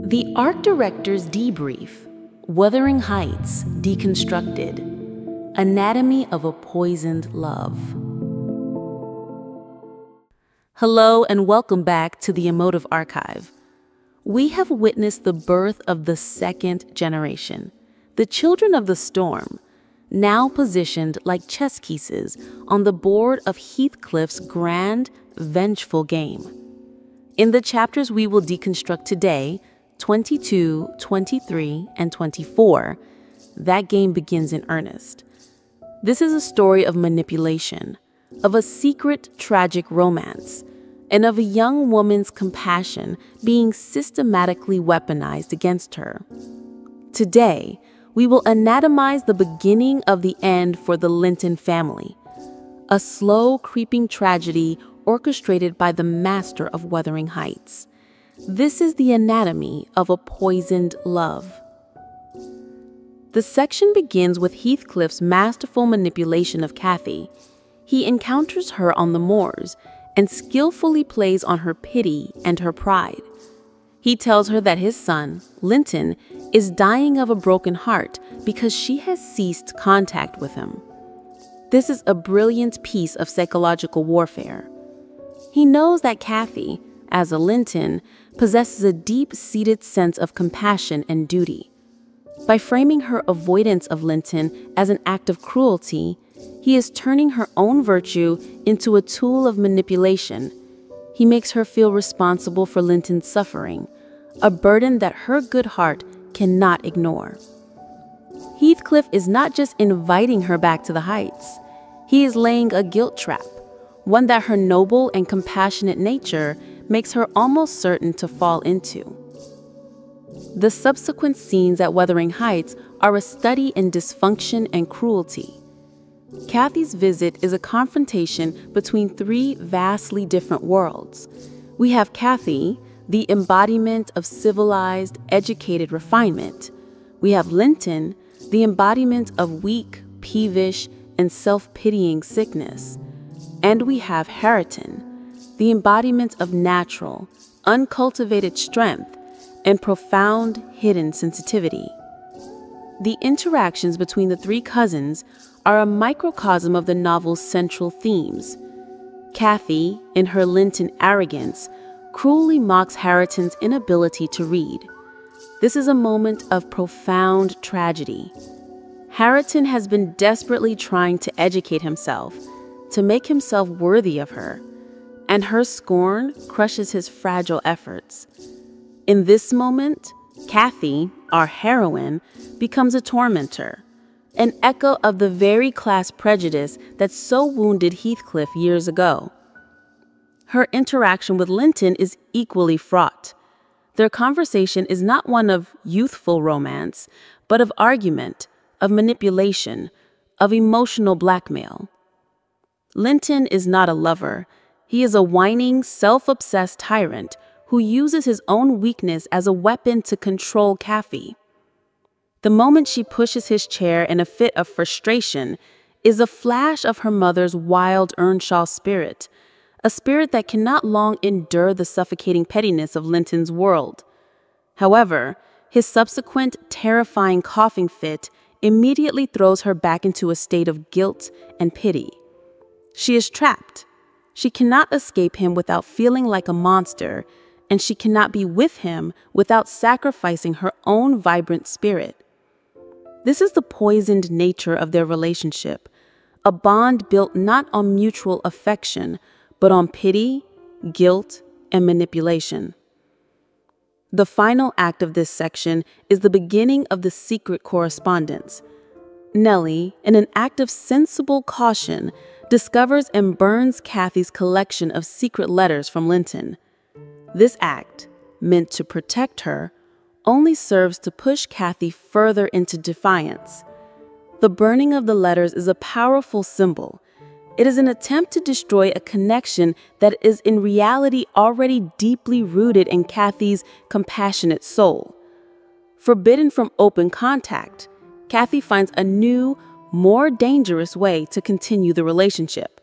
The art director's debrief, Wuthering Heights, Deconstructed, Anatomy of a Poisoned Love. Hello and welcome back to the Emotive Archive. We have witnessed the birth of the second generation, the children of the storm, now positioned like chess pieces on the board of Heathcliff's grand, vengeful game. In the chapters we will deconstruct today, 22, 23, and 24, that game begins in earnest. This is a story of manipulation, of a secret, tragic romance, and of a young woman's compassion being systematically weaponized against her. Today, we will anatomize the beginning of the end for the Linton family, a slow, creeping tragedy orchestrated by the master of Wuthering Heights. This is the anatomy of a poisoned love. The section begins with Heathcliff's masterful manipulation of Cathy. He encounters her on the moors and skillfully plays on her pity and her pride. He tells her that his son, Linton, is dying of a broken heart because she has ceased contact with him. This is a brilliant piece of psychological warfare. He knows that Cathy, as a Linton, possesses a deep-seated sense of compassion and duty. By framing her avoidance of Linton as an act of cruelty, he is turning her own virtue into a tool of manipulation. He makes her feel responsible for Linton's suffering, a burden that her good heart cannot ignore. Heathcliff is not just inviting her back to the heights. He is laying a guilt trap, one that her noble and compassionate nature makes her almost certain to fall into. The subsequent scenes at Wuthering Heights are a study in dysfunction and cruelty. Cathy's visit is a confrontation between three vastly different worlds. We have Cathy, the embodiment of civilized, educated refinement. We have Linton, the embodiment of weak, peevish, and self-pitying sickness. And we have Hareton, the embodiment of natural, uncultivated strength and profound, hidden sensitivity. The interactions between the three cousins are a microcosm of the novel's central themes. Cathy, in her Linton arrogance, cruelly mocks Hareton's inability to read. This is a moment of profound tragedy. Hareton has been desperately trying to educate himself, to make himself worthy of her, and her scorn crushes his fragile efforts. In this moment, Cathy, our heroine, becomes a tormentor, an echo of the very class prejudice that so wounded Heathcliff years ago. Her interaction with Linton is equally fraught. Their conversation is not one of youthful romance, but of argument, of manipulation, of emotional blackmail. Linton is not a lover. He is a whining, self-obsessed tyrant who uses his own weakness as a weapon to control Cathy. The moment she pushes his chair in a fit of frustration is a flash of her mother's wild Earnshaw spirit, a spirit that cannot long endure the suffocating pettiness of Linton's world. However, his subsequent terrifying coughing fit immediately throws her back into a state of guilt and pity. She is trapped. She cannot escape him without feeling like a monster, and she cannot be with him without sacrificing her own vibrant spirit. This is the poisoned nature of their relationship, a bond built not on mutual affection, but on pity, guilt, and manipulation. The final act of this section is the beginning of the secret correspondence. Nellie, in an act of sensible caution, discovers and burns Cathy's collection of secret letters from Linton. This act, meant to protect her, only serves to push Cathy further into defiance. The burning of the letters is a powerful symbol. It is an attempt to destroy a connection that is in reality already deeply rooted in Cathy's compassionate soul. Forbidden from open contact, Cathy finds a new, more dangerous way to continue the relationship,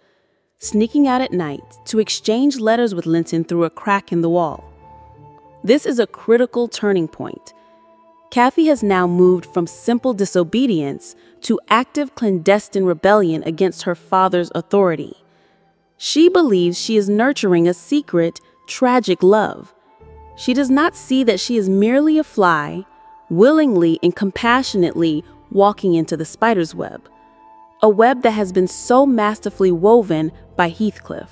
sneaking out at night to exchange letters with Linton through a crack in the wall. This is a critical turning point. Cathy has now moved from simple disobedience to active clandestine rebellion against her father's authority. She believes she is nurturing a secret, tragic love. She does not see that she is merely a fly, willingly and compassionately walking into the spider's web, a web that has been so masterfully woven by Heathcliff.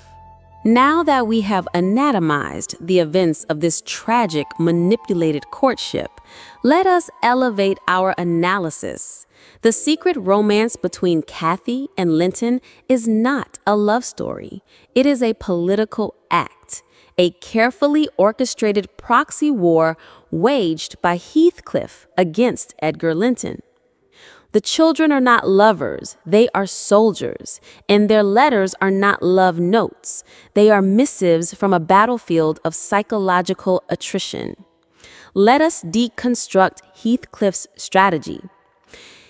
Now that we have anatomized the events of this tragic, manipulated courtship, let us elevate our analysis. The secret romance between Cathy and Linton is not a love story. It is a political act, a carefully orchestrated proxy war waged by Heathcliff against Edgar Linton. The children are not lovers, they are soldiers, and their letters are not love notes. They are missives from a battlefield of psychological attrition. Let us deconstruct Heathcliff's strategy.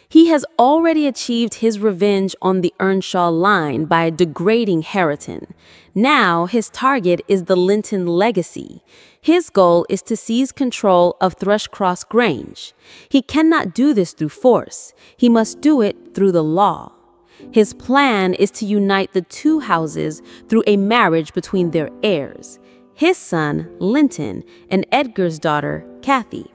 He has already achieved his revenge on the Earnshaw line by degrading Hareton. Now his target is the Linton legacy. His goal is to seize control of Thrushcross Grange. He cannot do this through force. He must do it through the law. His plan is to unite the two houses through a marriage between their heirs, his son, Linton, and Edgar's daughter, Cathy.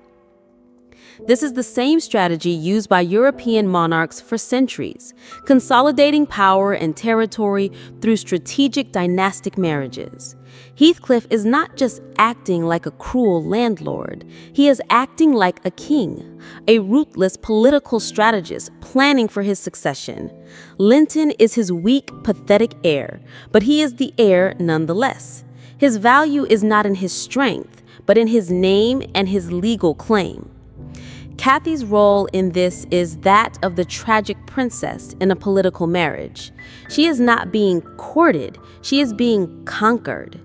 This is the same strategy used by European monarchs for centuries, consolidating power and territory through strategic dynastic marriages. Heathcliff is not just acting like a cruel landlord, he is acting like a king, a ruthless political strategist planning for his succession. Linton is his weak, pathetic heir, but he is the heir nonetheless. His value is not in his strength, but in his name and his legal claim. Cathy's role in this is that of the tragic princess in a political marriage. She is not being courted, she is being conquered.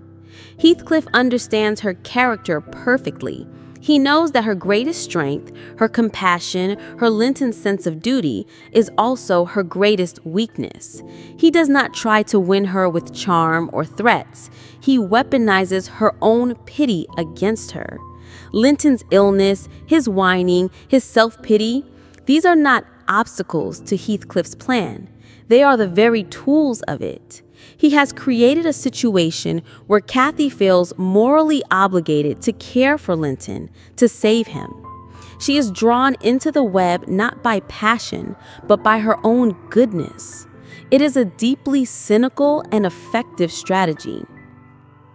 Heathcliff understands her character perfectly. He knows that her greatest strength, her compassion, her Linton sense of duty, is also her greatest weakness. He does not try to win her with charm or threats. He weaponizes her own pity against her. Linton's illness, his whining, his self-pity, these are not obstacles to Heathcliff's plan. They are the very tools of it. He has created a situation where Cathy feels morally obligated to care for Linton, to save him. She is drawn into the web not by passion, but by her own goodness. It is a deeply cynical and effective strategy.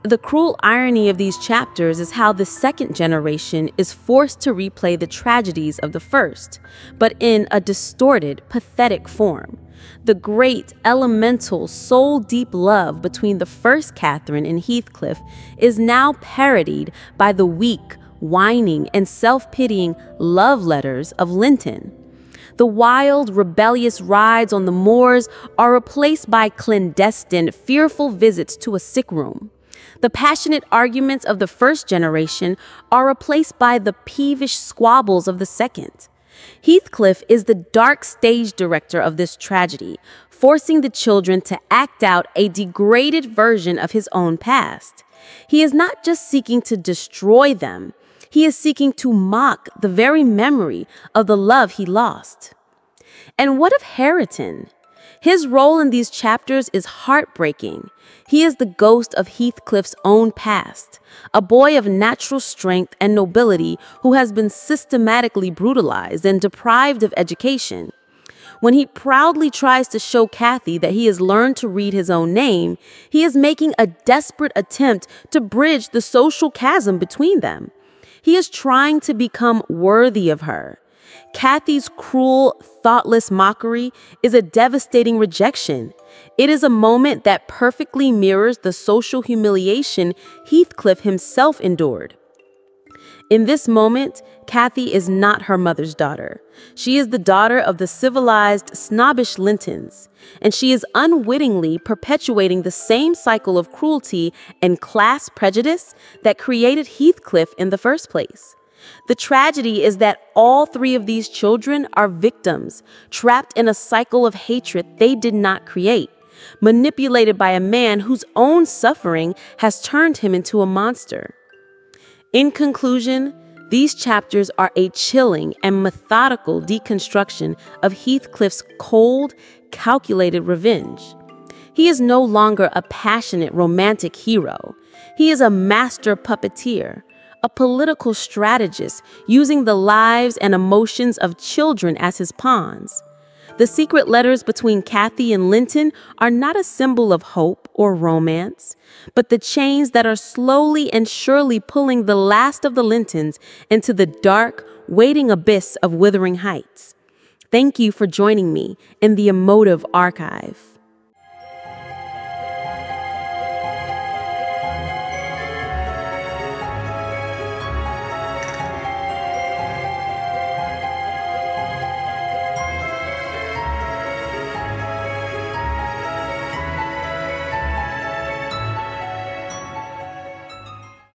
The cruel irony of these chapters is how the second generation is forced to replay the tragedies of the first, but in a distorted, pathetic form. The great, elemental, soul-deep love between the first Catherine and Heathcliff is now parodied by the weak, whining, and self-pitying love letters of Linton. The wild, rebellious rides on the moors are replaced by clandestine, fearful visits to a sick room. The passionate arguments of the first generation are replaced by the peevish squabbles of the second. Heathcliff is the dark stage director of this tragedy, forcing the children to act out a degraded version of his own past. He is not just seeking to destroy them, he is seeking to mock the very memory of the love he lost. And what of Hareton? His role in these chapters is heartbreaking. He is the ghost of Heathcliff's own past, a boy of natural strength and nobility who has been systematically brutalized and deprived of education. When he proudly tries to show Cathy that he has learned to read his own name, he is making a desperate attempt to bridge the social chasm between them. He is trying to become worthy of her. Cathy's cruel, thoughtless mockery is a devastating rejection. It is a moment that perfectly mirrors the social humiliation Heathcliff himself endured. In this moment, Cathy is not her mother's daughter. She is the daughter of the civilized, snobbish Lintons, and she is unwittingly perpetuating the same cycle of cruelty and class prejudice that created Heathcliff in the first place. The tragedy is that all three of these children are victims, trapped in a cycle of hatred they did not create, manipulated by a man whose own suffering has turned him into a monster. In conclusion, these chapters are a chilling and methodical deconstruction of Heathcliff's cold, calculated revenge. He is no longer a passionate romantic hero. He is a master puppeteer, a political strategist using the lives and emotions of children as his pawns. The secret letters between Cathy and Linton are not a symbol of hope or romance, but the chains that are slowly and surely pulling the last of the Lintons into the dark, waiting abyss of Wuthering Heights. Thank you for joining me in the Emotive Archive.